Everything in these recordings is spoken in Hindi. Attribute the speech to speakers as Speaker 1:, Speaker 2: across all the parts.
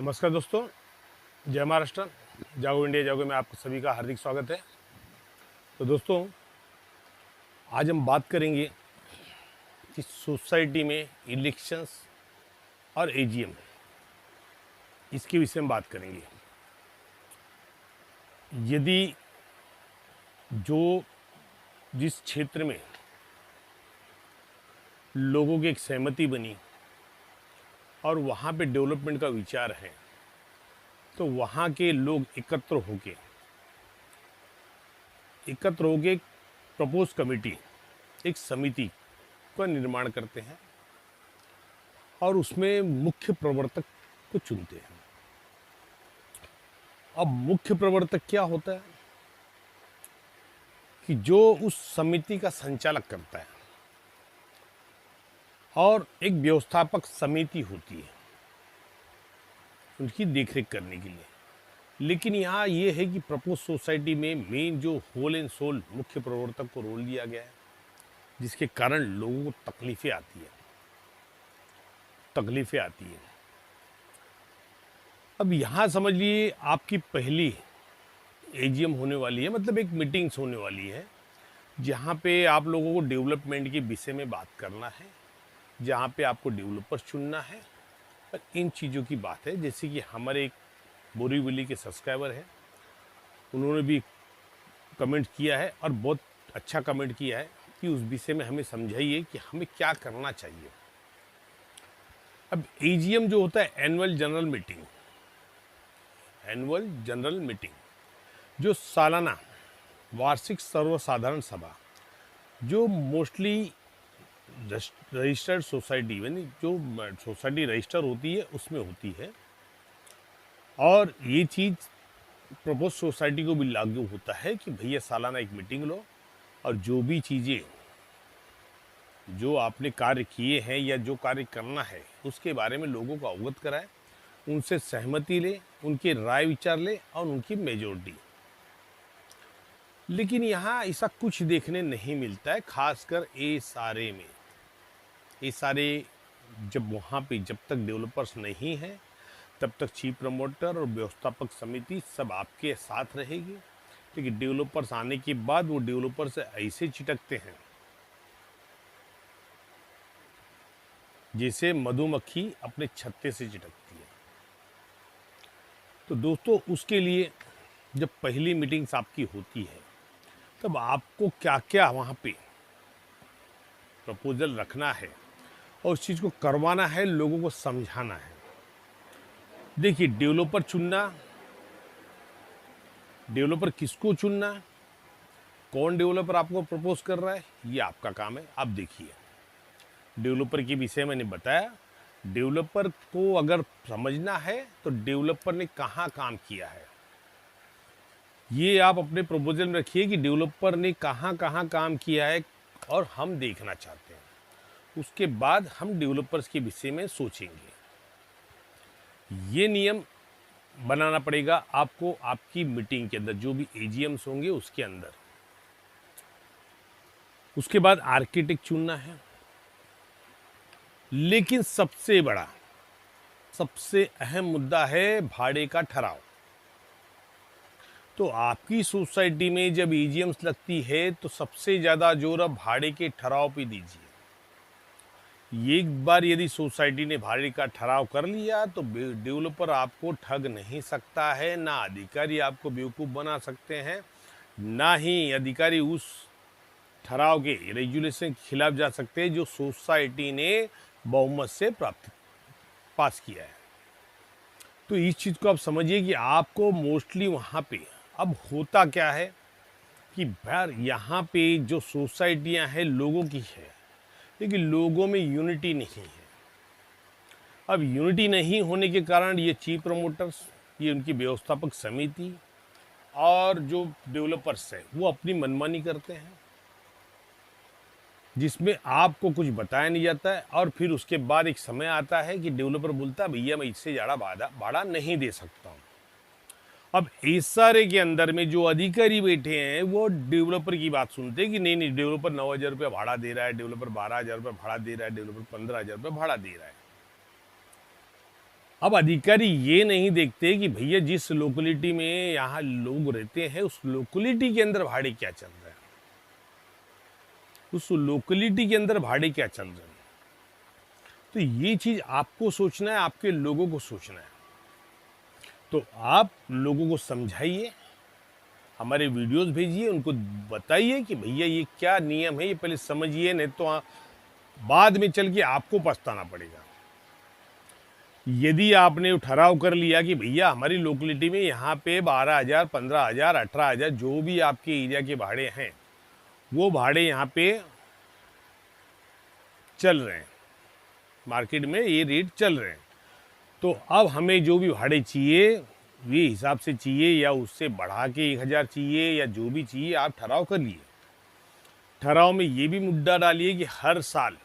Speaker 1: नमस्कार दोस्तों, जय महाराष्ट्र। जागो इंडिया जागो में आपको सभी का हार्दिक स्वागत है। तो दोस्तों, आज हम बात करेंगे कि सोसाइटी में इलेक्शंस और एजीएम, इसके विषय में बात करेंगे। यदि जिस क्षेत्र में लोगों की एक सहमति बनी और वहाँ पे डेवलपमेंट का विचार है, तो वहाँ के लोग एकत्र होके प्रपोज कमेटी, एक समिति का निर्माण करते हैं और उसमें मुख्य प्रवर्तक को चुनते हैं। अब मुख्य प्रवर्तक क्या होता है कि जो उस समिति का संचालक करता है, और एक व्यवस्थापक समिति होती है उनकी देखरेख करने के लिए। लेकिन यहाँ ये है कि प्रपोज सोसाइटी में मेन जो होल एंड सोल मुख्य प्रवर्तक को रोल दिया गया है, जिसके कारण लोगों को तकलीफें आती है। अब यहाँ समझ लिए आपकी पहली एजीएम होने वाली है, मतलब एक मीटिंग्स होने वाली है, जहाँ पे आप लोगों को डेवलपमेंट के विषय में बात करना है, जहाँ पे आपको डेवलपर्स चुनना है। और इन चीज़ों की बात है, जैसे कि हमारे एक बोरीवली के सब्सक्राइबर हैं, उन्होंने भी कमेंट किया है और बहुत अच्छा कमेंट किया है कि उस विषय में हमें समझाइए कि हमें क्या करना चाहिए। अब एजीएम जो होता है, एनुअल जनरल मीटिंग, जो सालाना वार्षिक सर्वसाधारण सभा, जो मोस्टली रजिस्टर्ड सोसाइटी, यानी जो सोसाइटी रजिस्टर होती है उसमें होती है। और ये चीज़ प्रपोज सोसाइटी को भी लागू होता है कि भैया सालाना एक मीटिंग लो और जो भी चीज़ें जो आपने कार्य किए हैं या जो कार्य करना है उसके बारे में लोगों को अवगत कराए, उनसे सहमति ले, उनके राय विचार ले और उनकी मेजोरिटी। लेकिन यहाँ ऐसा कुछ देखने नहीं मिलता है, खासकर एसआरए में। एसआरए जब वहाँ पे जब तक डेवलपर्स नहीं हैं तब तक चीफ प्रमोटर और व्यवस्थापक समिति सब आपके साथ रहेगी। लेकिन डेवलपर्स आने के बाद वो डेवलपर से ऐसे चिटकते हैं जैसे मधुमक्खी अपने छत्ते से चिटकती है। तो दोस्तों, उसके लिए जब पहली मीटिंग्स आपकी होती है तब आपको क्या क्या वहाँ पे प्रपोजल रखना है और उस चीज़ को करवाना है, लोगों को समझाना है। देखिए, डेवलपर किसको चुनना, कौन डेवलपर आपको प्रपोज कर रहा है, ये आपका काम है। आप देखिए, डेवलपर के विषय मैंने बताया। डेवलपर को अगर समझना है तो डेवलपर ने कहाँ काम किया है, ये आप अपने प्रपोजल में रखिए कि डेवलपर ने कहाँ कहाँ काम किया है और हम देखना चाहते हैं। उसके बाद हम डेवलपर्स के विषय में सोचेंगे। ये नियम बनाना पड़ेगा आपको आपकी मीटिंग के अंदर, जो भी एजीएम्स होंगे उसके अंदर। उसके बाद आर्किटेक्ट चुनना है। लेकिन सबसे बड़ा, सबसे अहम मुद्दा है भाड़े का ठहराव। तो आपकी सोसाइटी में जब एजीएम्स लगती है तो सबसे ज़्यादा जोर अब भाड़े के ठहराव पे दीजिए। एक बार यदि सोसाइटी ने भाड़े का ठहराव कर लिया तो डेवलपर आपको ठग नहीं सकता है, ना अधिकारी आपको बेवकूफ़ बना सकते हैं, ना ही अधिकारी उस ठहराव के रेगुलेशन के खिलाफ जा सकते हैं जो सोसाइटी ने बहुमत से पास किया है। तो इस चीज़ को आप समझिए कि आपको मोस्टली वहाँ पे अब होता क्या है कि यार यहाँ पे जो सोसाइटियाँ हैं लोगों की है, लेकिन लोगों में यूनिटी नहीं है। अब यूनिटी नहीं होने के कारण ये चीफ प्रमोटर्स, ये उनकी व्यवस्थापक समिति और जो डेवलपर्स हैं वो अपनी मनमानी करते हैं, जिसमें आपको कुछ बताया नहीं जाता है। और फिर उसके बाद एक समय आता है कि डेवलपर बोलता है भैया मैं इससे ज़्यादा भाड़ा नहीं दे सकता हूँ। अब एसआरए के अंदर में जो अधिकारी बैठे हैं वो डेवलपर की बात सुनते हैं कि नहीं, डेवलपर 9,000 रुपये भाड़ा दे रहा है, डेवलपर 12,000 रुपये भाड़ा दे रहा है, डेवलपर 15,000 रुपये भाड़ा दे रहा है। अब अधिकारी ये नहीं देखते कि भैया जिस लोकेलिटी में यहाँ लोग रहते हैं उस लोकेलिटी के अंदर भाड़े क्या चल रहा है, उस लोकेलिटी के अंदर भाड़े क्या चल रहे हैं। तो ये चीज़ आपको सोचना है, आपके लोगों को सोचना है। तो आप लोगों को समझाइए, हमारे वीडियोस भेजिए, उनको बताइए कि भैया ये क्या नियम है, ये पहले समझिए, नहीं तो बाद में चल के आपको पछताना पड़ेगा। यदि आपने ठहराव कर लिया कि भैया हमारी लोकेलिटी में यहाँ पे 12,000, 15,000, 18,000 जो भी आपके एरिया के भाड़े हैं वो भाड़े यहाँ पे चल रहे हैं, मार्केट में ये रेट चल रहे हैं, तो अब हमें जो भी भाड़े चाहिए ये हिसाब से चाहिए या उससे बढ़ा के 1,000 चाहिए या जो भी चाहिए आप ठहराव कर लिए। ठहराव में ये भी मुद्दा डालिए कि हर साल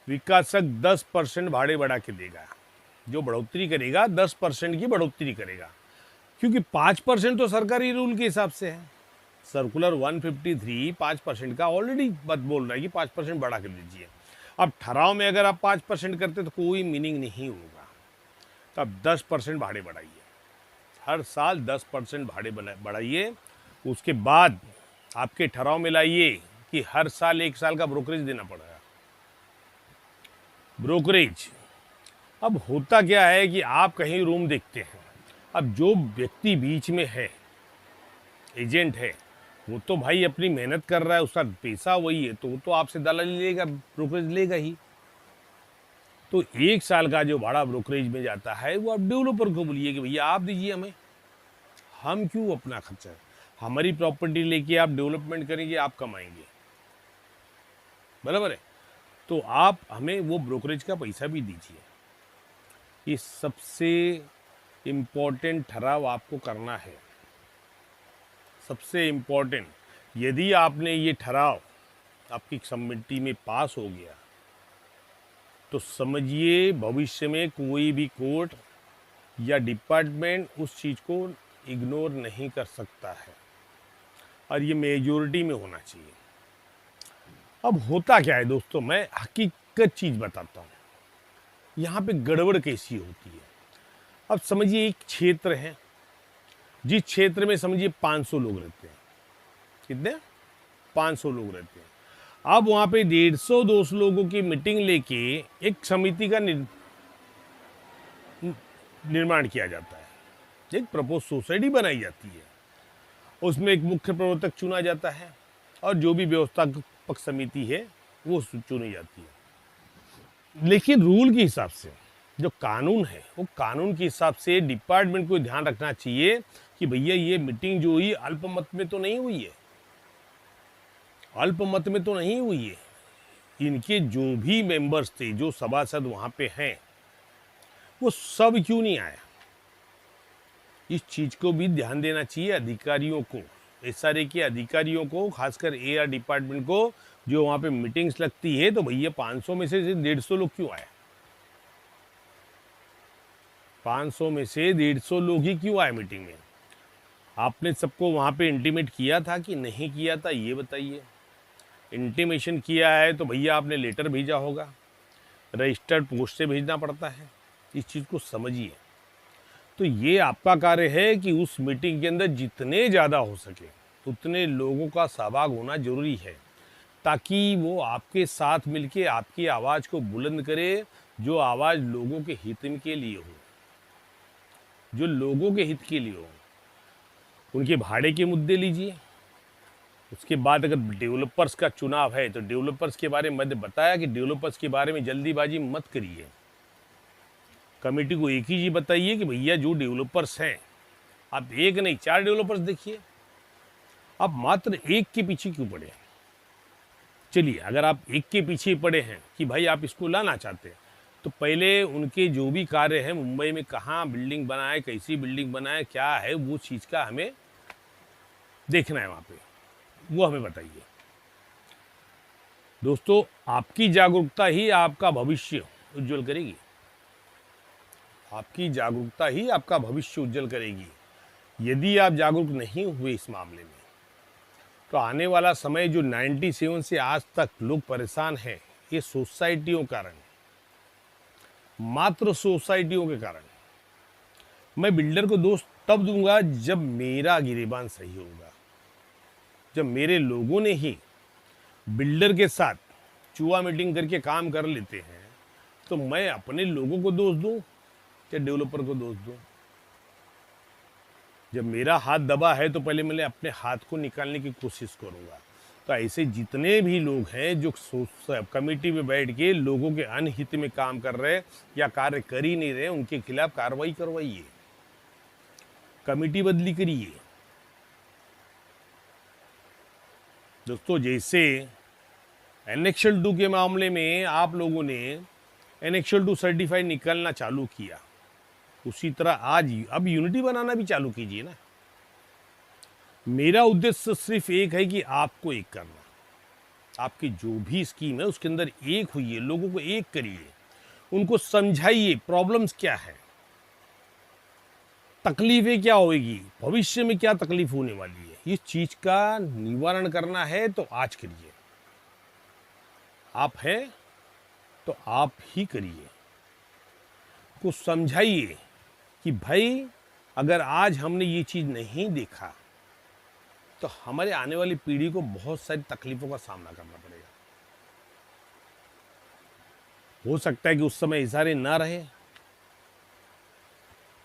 Speaker 1: विकासक 10% भाड़े बढ़ा के देगा, जो बढ़ोतरी करेगा 10% की बढ़ोतरी करेगा, क्योंकि 5% तो सरकारी रूल के हिसाब से है। सर्कुलर 153 5% का ऑलरेडी बात बोल रहा है कि 5% बढ़ा के दीजिए। अब ठहराव में अगर आप 5% करते तो कोई मीनिंग नहीं होगा, तो अब 10% भाड़े बढ़ाइए, हर साल 10% भाड़े बढ़ाइए। उसके बाद आपके ठहराव में लाइए कि हर साल 1 साल का ब्रोकरेज देना पड़ेगा। ब्रोकरेज अब होता क्या है कि आप कहीं रूम देखते हैं, अब जो व्यक्ति बीच में है, एजेंट है, वो तो भाई अपनी मेहनत कर रहा है, उसका पैसा वही है, तो वो तो आपसे दलाली लेगा, ब्रोकरेज लेगा ही। तो 1 साल का जो भाड़ा ब्रोकरेज में जाता है वो आप डेवलपर को बोलिए कि भैया आप दीजिए हमें, हम क्यों अपना खर्चा, हमारी प्रॉपर्टी लेके आप डेवलपमेंट करेंगे, आप कमाएंगे, बराबर है, तो आप हमें वो ब्रोकरेज का पैसा भी दीजिए। ये सबसे इम्पोर्टेंट ठहराव आपको करना है, सबसे इम्पोर्टेंट। यदि आपने ये ठहराव आपकी कमेटी में पास हो गया तो समझिए भविष्य में कोई भी कोर्ट या डिपार्टमेंट उस चीज़ को इग्नोर नहीं कर सकता है, और ये मेजॉरिटी में होना चाहिए। अब होता क्या है दोस्तों, मैं हकीकत चीज़ बताता हूँ, यहाँ पे गड़बड़ कैसी होती है। अब समझिए एक क्षेत्र है, जिस क्षेत्र में समझिए 500 लोग रहते हैं, कितने, 500 लोग रहते हैं। अब वहाँ पे 150-200 लोगों की मीटिंग लेके एक समिति का निर्माण किया जाता है, एक प्रपोज सोसाइटी बनाई जाती है, उसमें एक मुख्य प्रवर्तक चुना जाता है और जो भी व्यवस्थापक समिति है वो चुनी जाती है। लेकिन रूल के हिसाब से जो कानून है वो कानून के हिसाब से डिपार्टमेंट को ध्यान रखना चाहिए कि भैया ये मीटिंग जो हुई अल्पमत में तो नहीं हुई है, अल्पमत में तो नहीं हुई है, इनके जो भी मेंबर्स थे, जो सभासद वहाँ पे हैं, वो सब क्यों नहीं आया। इस चीज़ को भी ध्यान देना चाहिए अधिकारियों को, एसआरए के अधिकारियों को, खासकर एआर डिपार्टमेंट को, जो वहाँ पे मीटिंग्स लगती है, तो भैया 500 में से 150 लोग क्यों आए, 500 में से 150 लोग ही क्यों आए मीटिंग में। आपने सबको वहाँ पे इंटीमेट किया था कि नहीं किया था, ये बताइए। इंटीमेशन किया है तो भैया आपने लेटर भेजा होगा, रजिस्टर्ड पोस्ट से भेजना पड़ता है, इस चीज़ को समझिए। तो ये आपका कार्य है कि उस मीटिंग के अंदर जितने ज़्यादा हो सके उतने लोगों का सहभाग होना जरूरी है, ताकि वो आपके साथ मिलके आपकी आवाज़ को बुलंद करे, जो आवाज़ लोगों के हित के लिए हो, जो लोगों के हित के लिए हो। उनके भाड़े के मुद्दे लीजिए, उसके बाद अगर डेवलपर्स का चुनाव है तो डेवलपर्स के बारे में मैंने बताया कि डेवलपर्स के बारे में जल्दीबाजी मत करिए, कमेटी को एक ही चीज़ बताइए कि भैया जो डेवलपर्स हैं, आप एक नहीं 4 डेवलपर्स देखिए, आप मात्र एक के पीछे क्यों पड़े। चलिए अगर आप एक के पीछे पड़े हैं कि भाई आप इसको लाना चाहते हैं, तो पहले उनके जो भी कार्य है मुंबई में कहाँ बिल्डिंग बनाए, कैसी बिल्डिंग बनाए, क्या है, वो चीज़ का हमें देखना है, वहाँ पे वो हमें बताइए। दोस्तों आपकी जागरूकता ही आपका भविष्य उज्जवल करेगी, आपकी जागरूकता ही आपका भविष्य उज्जवल करेगी। यदि आप जागरूक नहीं हुए इस मामले में, तो आने वाला समय जो 97 से आज तक लोग परेशान हैं, ये सोसाइटियों कारण, मात्र सोसाइटियों के कारण। मैं बिल्डर को दोष तब दूंगा जब मेरा गिरेबान सही होगा, जब मेरे लोगों ने ही बिल्डर के साथ चुआ मीटिंग करके काम कर लेते हैं, तो मैं अपने लोगों को दोष दूं या डेवलपर को दोष दूं? जब मेरा हाथ दबा है तो पहले मैं अपने हाथ को निकालने की कोशिश करूंगा। तो ऐसे जितने भी लोग हैं जो कमेटी में बैठ के लोगों के अनहित में काम कर रहे या कार्य कर ही नहीं रहे, उनके खिलाफ कार्रवाई करवाइए, कमेटी बदली करिए। दोस्तों, जैसे एनेक्शल 2 के मामले में आप लोगों ने एनेक्शल 2 सर्टिफाइड निकालना चालू किया, उसी तरह आज अब यूनिटी बनाना भी चालू कीजिए ना। मेरा उद्देश्य सिर्फ एक है कि आपको एक करना, आपकी जो भी स्कीम है उसके अंदर एक हुई, लोगों को एक करिए, उनको समझाइए प्रॉब्लम्स क्या है, तकलीफें क्या होगी, भविष्य में क्या तकलीफ होने वाली है। इस चीज का निवारण करना है तो आज करिए, आप हैं तो आप ही करिए। को समझाइए कि भाई अगर आज हमने ये चीज नहीं देखा तो हमारे आने वाली पीढ़ी को बहुत सारी तकलीफों का सामना करना पड़ेगा। हो सकता है कि उस समय इशारे ना रहे,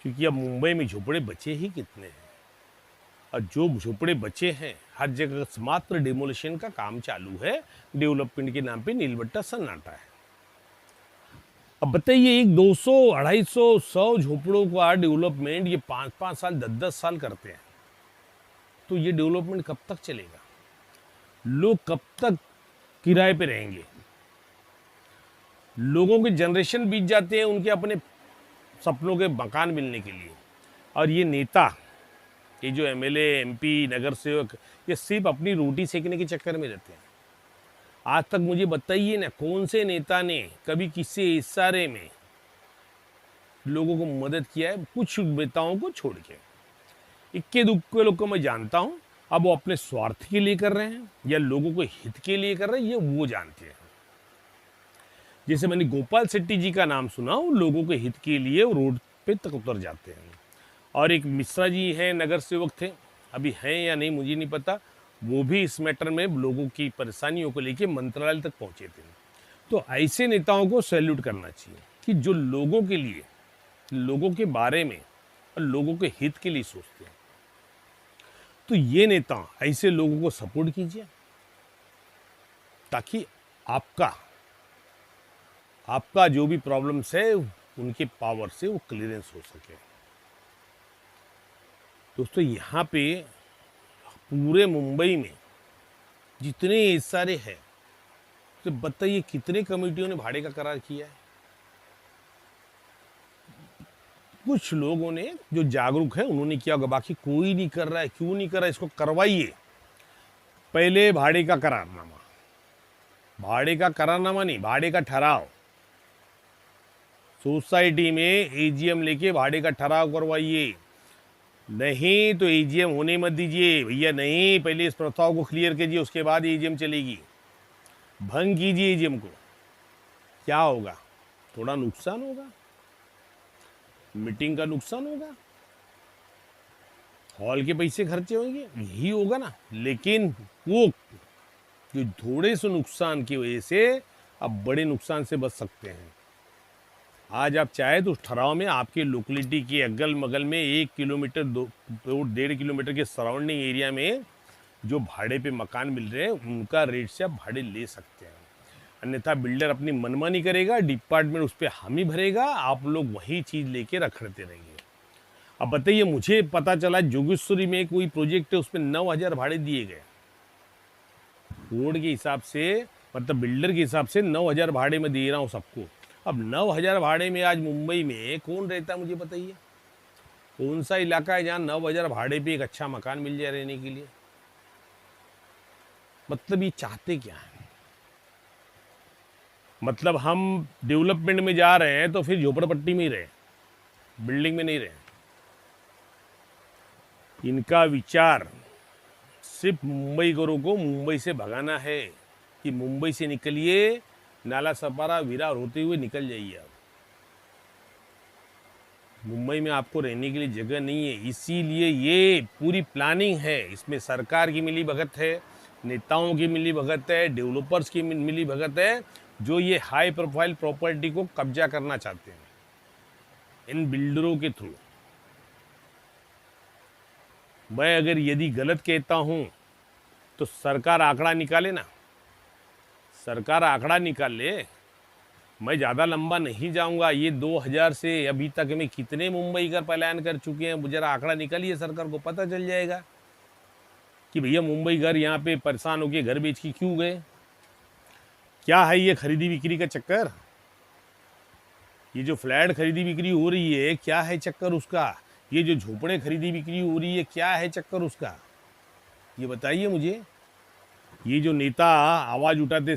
Speaker 1: क्योंकि अब मुंबई में झोपड़े बचे ही कितने हैं, और जो झोपड़े बचे हैं हर जगह मात्र डिमोलिशन का काम चालू है, डेवलपमेंट के नाम पे नीलबट्टा सन्नाटा है। अब बताइए, एक 200, 250, 100 झोपड़ों का डेवलपमेंट ये 5-5 साल 10-10 साल करते हैं, तो ये डेवलपमेंट कब तक चलेगा? लोग कब तक किराए पे रहेंगे? लोगों के जनरेशन बीत जाते हैं उनके अपने सपनों के मकान मिलने के लिए, और ये नेता, ये जो एमएलए, एमपी, नगर सेवक, ये सिर्फ अपनी रोटी सेकने के चक्कर में रहते हैं। आज तक मुझे बताइए ना, कौन से नेता ने कभी किसी इशारे में लोगों को मदद किया है? कुछ नेताओं को छोड़ के, इक्के दुक्के लोग को मैं जानता हूं। अब वो अपने स्वार्थ के लिए कर रहे हैं या लोगों को हित के लिए कर रहे हैं, ये वो जानते हैं। जैसे मैंने गोपाल शेट्टी जी का नाम सुना, वो लोगों के हित के लिए रोड पे तक उतर जाते हैं। और एक मिश्रा जी हैं, नगर सेवक थे, अभी हैं या नहीं मुझे नहीं पता, वो भी इस मैटर में लोगों की परेशानियों को लेकर मंत्रालय तक पहुंचे थे। तो ऐसे नेताओं को सैल्यूट करना चाहिए कि जो लोगों के लिए, लोगों के बारे में और लोगों के हित के लिए सोचते हैं। तो ये नेता, ऐसे लोगों को सपोर्ट कीजिए ताकि आपका जो भी प्रॉब्लम्स है उनके पावर से वो क्लियरेंस हो सके। दोस्तों, यहाँ पे पूरे मुंबई में जितने इशारे हैं, तो बताइए कितने कमेटियों ने भाड़े का करार किया है? कुछ लोगों ने जो जागरूक है उन्होंने किया होगा, बाकी कोई नहीं कर रहा है। क्यों नहीं कर रहा है? इसको करवाइए। पहले भाड़े का करारनामा, भाड़े का करारनामा नहीं, भाड़े का ठहराव। सोसाइटी में एजीएम लेके भाड़े का ठहराव करवाइए। नहीं तो एजीएम होने मत दीजिए भैया, नहीं, पहले इस प्रस्ताव को क्लियर कीजिए, उसके बाद एजीएम चलेगी। भंग कीजिए एजीएम को, क्या होगा? थोड़ा नुकसान होगा, मीटिंग का नुकसान होगा, हॉल के पैसे खर्चे होंगे, यही होगा ना। लेकिन वो जो थोड़े से नुकसान की वजह से आप बड़े नुकसान से बच सकते हैं। आज आप चाहे तो उस ठहराव में आपके लोकेलिटी के अगल मगल में 1 किलोमीटर 1.5 किलोमीटर के सराउंडिंग एरिया में जो भाड़े पे मकान मिल रहे हैं उनका रेट से आप भाड़े ले सकते हैं। अन्यथा बिल्डर अपनी मनमानी करेगा, डिपार्टमेंट उस पर हामी भरेगा, आप लोग वही चीज़ लेके रखते रहेंगे। अब बताइए, मुझे पता चला जोगेश्वरी में कोई प्रोजेक्ट है, उसमें 9,000 भाड़े दिए गए। बोर्ड के हिसाब से, मतलब बिल्डर के हिसाब से 9,000 भाड़े में दे रहा हूँ सबको। अब 9,000 भाड़े में आज मुंबई में कौन रहता है? मुझे बताइए, कौन सा इलाका है जहाँ 9,000 भाड़े पे एक अच्छा मकान मिल जाए रहने के लिए? मतलब ये चाहते क्या है? मतलब हम डेवलपमेंट में जा रहे हैं तो फिर झोपड़पट्टी में ही रहे, बिल्डिंग में नहीं रहे। इनका विचार सिर्फ मुंबईगरों को मुंबई से भगाना है कि मुंबई से निकलिए, नाला सपारा विरार होते हुए निकल जाइए। आप मुंबई में आपको रहने के लिए जगह नहीं है, इसीलिए ये पूरी प्लानिंग है। इसमें सरकार की मिली भगत है, नेताओं की मिली भगत है, डेवलपर्स की मिली भगत है, जो ये हाई प्रोफाइल प्रॉपर्टी को कब्जा करना चाहते हैं इन बिल्डरों के थ्रू। मैं अगर यदि गलत कहता हूं तो सरकार आंकड़ा निकाले ना, सरकार आंकड़ा निकाल ले। मैं ज़्यादा लंबा नहीं जाऊंगा। ये 2000 से अभी तक में कितने मुंबई का पलायन कर चुके हैं, जरा आंकड़ा निकालिए, सरकार को पता चल जाएगा कि भैया मुंबई घर यहाँ पे परेशान होके घर बेच के क्यों गए। क्या है ये खरीदी बिक्री का चक्कर? ये जो फ्लैट खरीदी बिक्री हो रही है, क्या है चक्कर उसका? ये जो झोपड़े खरीदी बिक्री हो रही है, क्या है चक्कर उसका? ये बताइए मुझे। ये जो नेता आवाज़ उठाते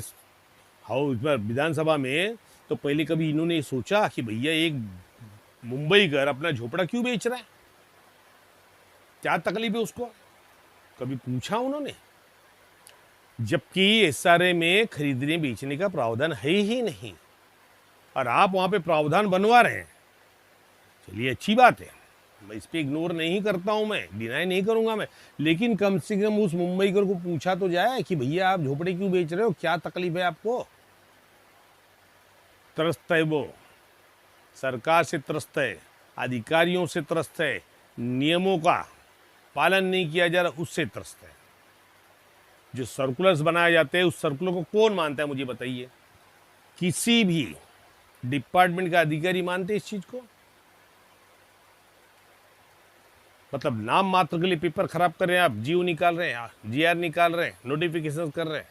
Speaker 1: हाउस पर विधानसभा में, तो पहले कभी इन्होंने सोचा कि भैया एक मुंबई घर अपना झोपड़ा क्यों बेच रहा है, क्या तकलीफ है उसको? कभी पूछा उन्होंने? जबकि एसआरए में खरीदने बेचने का प्रावधान है ही नहीं, और आप वहां पे प्रावधान बनवा रहे हैं। चलिए अच्छी बात है, मैं इस पे इग्नोर नहीं करता हूं, मैं डिनाई नहीं करूंगा मैं, लेकिन कम से कम उस मुंबईकर को पूछा तो जाए कि भैया आप झोपड़े क्यों बेच रहे हो, क्या तकलीफ है आपको? त्रस्त है वो, सरकार से त्रस्त है, अधिकारियों से त्रस्त है, नियमों का पालन नहीं किया जा रहा उससे त्रस्त है। जो सर्कुलर्स बनाए जाते हैं उस सर्कुलर को कौन मानता है मुझे बताइए? किसी भी डिपार्टमेंट का अधिकारी मानते इस चीज को? मतलब नाम मात्र के लिए पेपर खराब कर रहे हैं आप, जीओ निकाल रहे हैं, जीआर निकाल रहे हैं, नोटिफिकेशन कर रहे हैं,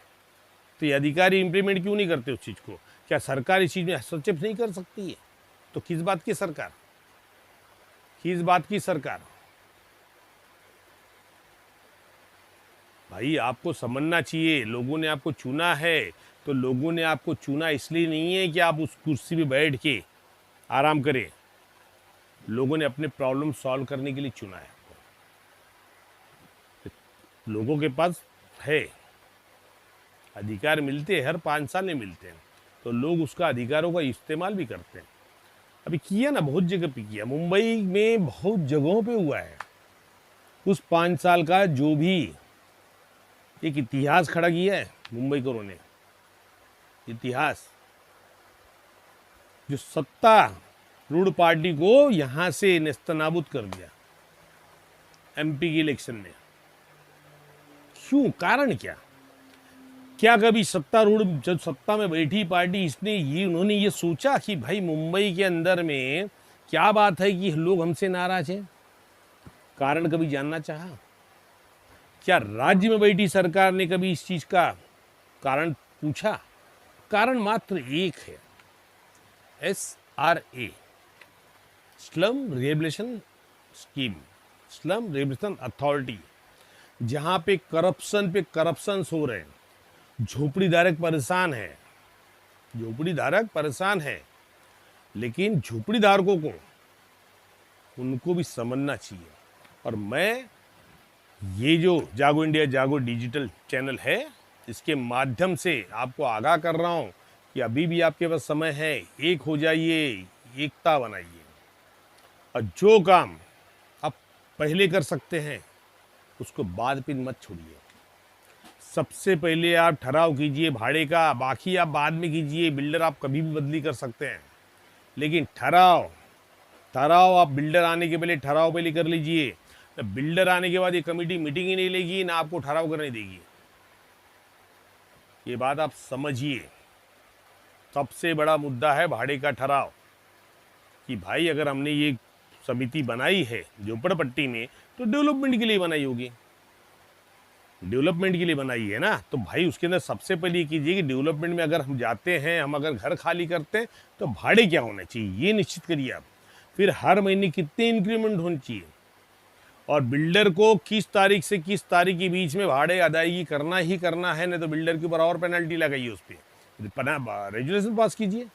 Speaker 1: तो ये अधिकारी इंप्लीमेंट क्यों नहीं करते उस चीज को? क्या सरकार इस चीज में हस्तक्षेप नहीं कर सकती है? तो किस बात की सरकार, किस बात की सरकार? भाई आपको समझना चाहिए, लोगों ने आपको चुना है, तो लोगों ने आपको चुना इसलिए नहीं है कि आप उस कुर्सी पे बैठ के आराम करें। लोगों ने अपने प्रॉब्लम सॉल्व करने के लिए चुना है आपको। लोगों के पास है अधिकार, मिलते हैं, हर 5 साल में मिलते हैं, तो लोग उसका अधिकारों का इस्तेमाल भी करते हैं। अभी किया ना, बहुत जगह पे किया, मुंबई में बहुत जगहों पे हुआ है। उस 5 साल का जो भी एक इतिहास खड़ा किया है मुंबई को ने, इतिहास, जो सत्ता रूढ़ पार्टी को यहां से नेस्तनाबूद कर दिया एमपी के इलेक्शन में। क्यों? कारण क्या? क्या कभी सत्तारूढ़ जब सत्ता में बैठी पार्टी उन्होंने ये सोचा कि भाई मुंबई के अंदर में क्या बात है कि लोग हमसे नाराज हैं? कारण कभी जानना चाहा? क्या राज्य में बैठी सरकार ने कभी इस चीज का कारण पूछा? कारण मात्र एक है, SRA, slum rehabilitation scheme, slum rehabilitation authority, जहां पे करप्शन हो रहे हैं, झोपड़ी धारक परेशान है, झोपड़ी धारक परेशान है, लेकिन झोपड़ी धारकों को उनको भी समझना चाहिए। और मैं ये जो जागो इंडिया जागो डिजिटल चैनल है, इसके माध्यम से आपको आगाह कर रहा हूं कि अभी भी आपके पास समय है, एक हो जाइए, एकता बनाइए, और जो काम आप पहले कर सकते हैं उसको बाद पे मत छोड़िए। सबसे पहले आप ठहराव कीजिए भाड़े का, बाकी आप बाद में कीजिए। बिल्डर आप कभी भी बदली कर सकते हैं, लेकिन ठहराव आप बिल्डर आने के पहले ठहराव पहले कर लीजिए। बिल्डर आने के बाद ये कमेटी मीटिंग ही नहीं लेगी, ना आपको ठहराव करने देगी। ये बात आप समझिए। सबसे बड़ा मुद्दा है भाड़े का ठहराव, कि भाई अगर हमने ये समिति बनाई है झोपड़पट्टी में, तो डेवलपमेंट के लिए बनाई होगी, डेवलपमेंट के लिए बनाई है ना, तो भाई उसके अंदर सबसे पहले ये कीजिए कि डेवलपमेंट में अगर हम जाते हैं, हम अगर घर खाली करते हैं, तो भाड़े क्या होने चाहिए ये निश्चित करिए आप। फिर हर महीने कितने इंक्रीमेंट होने चाहिए, और बिल्डर को किस तारीख से किस तारीख के बीच में भाड़े अदायगी करना ही करना है, नहीं तो बिल्डर के ऊपर और पेनल्टी लगाइए, उस पर रेजुलेशन पास कीजिए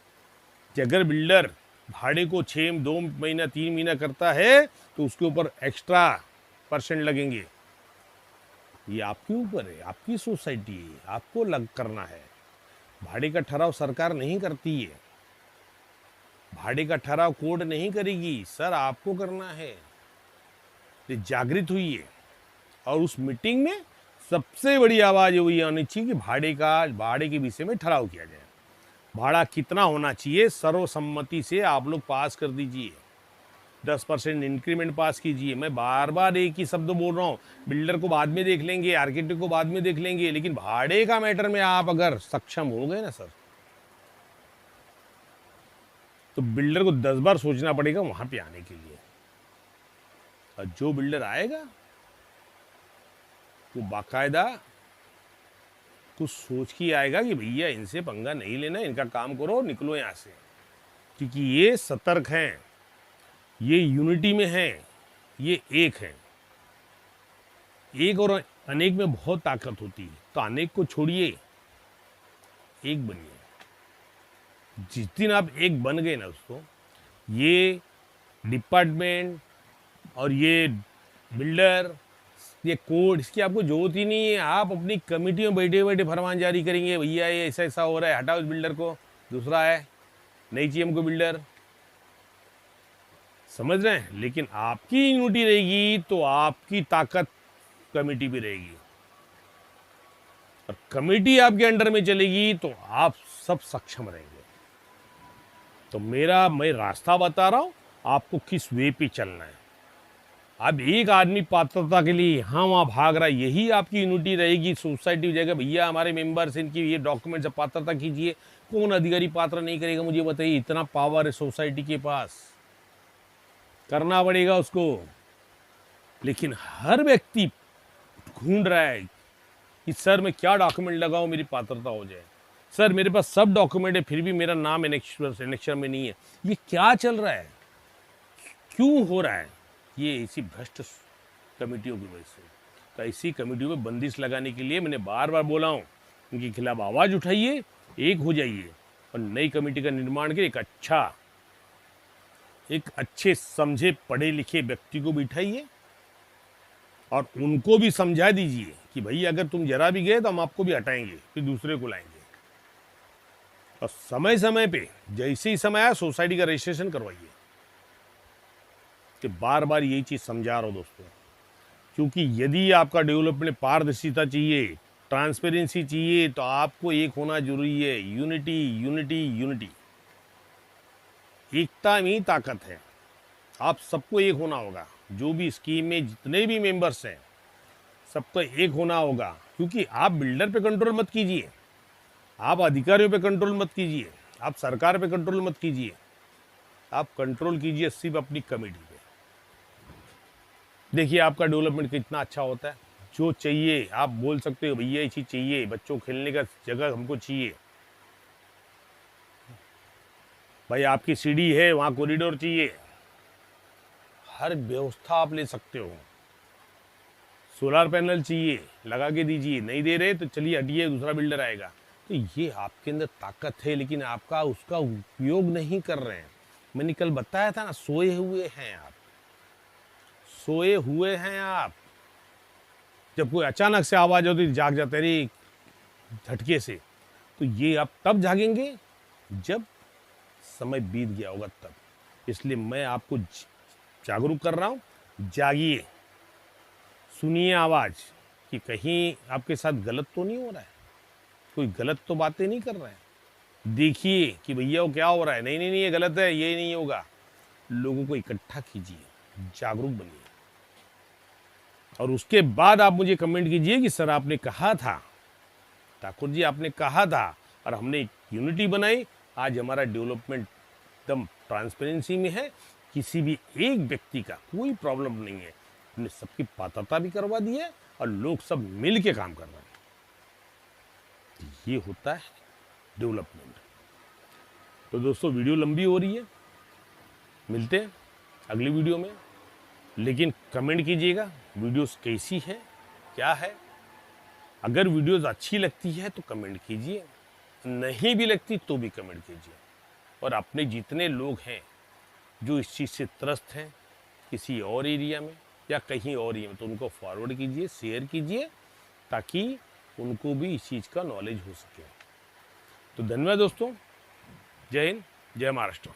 Speaker 1: कि अगर बिल्डर भाड़े को 2 महीना 3 महीना करता है तो उसके ऊपर एक्स्ट्रा % लगेंगे। ये आपके ऊपर है, आपकी सोसाइटी है, आपको करना है। भाड़े का ठहराव सरकार नहीं करती है। भाड़े का ठहराव कोर्ट नहीं करेगी सर, आपको करना है। ये जागृत हुई है और उस मीटिंग में सबसे बड़ी आवाज़ हुई आनी चाहिए कि भाड़े के विषय में ठहराव किया जाए। भाड़ा कितना होना चाहिए सर्वसम्मति से आप लोग पास कर दीजिए। 10% इंक्रीमेंट पास कीजिए। मैं बार बार एक ही शब्द बोल रहा हूँ, बिल्डर को बाद में देख लेंगे, आर्किटेक्ट को बाद में देख लेंगे, लेकिन भाड़े का मैटर में आप अगर सक्षम हो गए ना सर, तो बिल्डर को 10 बार सोचना पड़ेगा वहां पे आने के लिए। और जो बिल्डर आएगा वो बाकायदा कुछ सोच के आएगा कि भैया इनसे पंगा नहीं लेना, इनका काम करो, निकलो यहाँ से, क्योंकि ये सतर्क हैं, ये यूनिटी में हैं, ये एक है। एक और अनेक में बहुत ताकत होती है, तो अनेक को छोड़िए, एक बनिए। जिस दिन आप एक बन गए ना दोस्तों, ये डिपार्टमेंट और ये बिल्डर, ये कोड, इसकी आपको जरूरत ही नहीं है। आप अपनी कमेटी में बैठे बैठे फरमान जारी करेंगे, भैया ये ऐसा ऐसा हो रहा है, हटाओ इस बिल्डर को, दूसरा है, नहीं चाहिए हमको बिल्डर। समझ रहे हैं? लेकिन आपकी यूनिटी रहेगी तो आपकी ताकत कमेटी भी रहेगी, और कमेटी आपके अंडर में चलेगी तो आप सब सक्षम रहेंगे। तो मैं रास्ता बता रहा हूं आपको, किस वे पे चलना है। अब एक आदमी पात्रता के लिए यहाँ वहाँ भाग रहा है, यही आपकी यूनिटी रहेगी। सोसाइटी जाएगा, भैया हमारे मेंबर्स, इनकी ये डॉक्यूमेंट से पात्रता कीजिए। कौन अधिकारी पात्र नहीं करेगा मुझे बताइए? इतना पावर है सोसाइटी के पास, करना पड़ेगा उसको। लेकिन हर व्यक्ति ढूंढ रहा है कि सर मैं क्या डॉक्यूमेंट लगाऊं मेरी पात्रता हो जाए। सर मेरे पास सब डॉक्यूमेंट है फिर भी मेरा नाम एनेक्शर में नहीं है। ये क्या चल रहा है, क्यों हो रहा है? ये इसी भ्रष्ट कमेटियों की वजह से। तो ऐसी कमेटियों में बंदिश लगाने के लिए मैंने बार बार बोला हूँ, उनके खिलाफ आवाज़ उठाइए, एक हो जाइए और नई कमेटी का निर्माण के एक अच्छे समझे पढ़े लिखे व्यक्ति को बिठाइए और उनको भी समझा दीजिए कि भाई अगर तुम जरा भी गए तो हम आपको भी हटाएंगे, फिर दूसरे को लाएंगे। और समय समय पे जैसे ही समय आया सोसाइटी का रजिस्ट्रेशन करवाइए। कि बार बार यही चीज़ समझा रहा हूँ दोस्तों, क्योंकि यदि आपका डेवलपमेंट पारदर्शिता चाहिए, ट्रांसपेरेंसी चाहिए, तो आपको एक होना जरूरी है। यूनिटी यूनिटी यूनिटी, एकता में ही ताकत है। आप सबको एक होना होगा। जो भी स्कीम में जितने भी मेंबर्स हैं सबको एक होना होगा, क्योंकि आप बिल्डर पे कंट्रोल मत कीजिए, आप अधिकारियों पे कंट्रोल मत कीजिए, आप सरकार पे कंट्रोल मत कीजिए, आप कंट्रोल कीजिए सिर्फ अपनी कमेटी पे। देखिए आपका डेवलपमेंट कितना अच्छा होता है। जो चाहिए आप बोल सकते हो, भैया ये चीज़ चाहिए, बच्चों खेलने का जगह हमको चाहिए, भाई आपकी सीढ़ी है वहाँ कॉरिडोर चाहिए, हर व्यवस्था आप ले सकते हो। सोलर पैनल चाहिए लगा के दीजिए, नहीं दे रहे तो चलिए हटिए, दूसरा बिल्डर आएगा। तो ये आपके अंदर ताकत है, लेकिन आपका उसका उपयोग नहीं कर रहे हैं। मैंने कल बताया था ना, सोए हुए हैं आप, सोए हुए हैं आप। जब कोई अचानक से आवाज होती जाग जाते रे झटके से, तो ये आप तब जागेंगे जब समय बीत गया होगा तब। इसलिए मैं आपको जागरूक कर रहा हूँ, जागिए, सुनिए आवाज कि कहीं आपके साथ गलत तो नहीं हो रहा है, कोई गलत तो बातें नहीं कर रहे हैं। देखिए कि भैया वो क्या हो रहा है, नहीं नहीं नहीं ये गलत है, ये नहीं होगा। लोगों को इकट्ठा कीजिए, जागरूक बनिए, और उसके बाद आप मुझे कमेंट कीजिए कि सर आपने कहा था, ठाकुर जी आपने कहा था, और हमने यूनिटी बनाई। आज हमारा डेवलपमेंट एकदम ट्रांसपेरेंसी में है, किसी भी एक व्यक्ति का कोई प्रॉब्लम नहीं है। हमने सबकी पात्रता भी करवा दी है और लोग सब मिल के काम कर रहे हैं। ये होता है डेवलपमेंट। तो दोस्तों वीडियो लंबी हो रही है, मिलते हैं अगली वीडियो में। लेकिन कमेंट कीजिएगा वीडियोस कैसी है, क्या है। अगर वीडियोस अच्छी लगती है तो कमेंट कीजिए, नहीं भी लगती तो भी कमेंट कीजिए। और अपने जितने लोग हैं जो इस चीज़ से त्रस्त हैं किसी और एरिया में या कहीं और एरिया में, तो उनको फॉरवर्ड कीजिए, शेयर कीजिए, ताकि उनको भी इस चीज़ का नॉलेज हो सके। तो धन्यवाद दोस्तों, जय हिंद, जय महाराष्ट्र।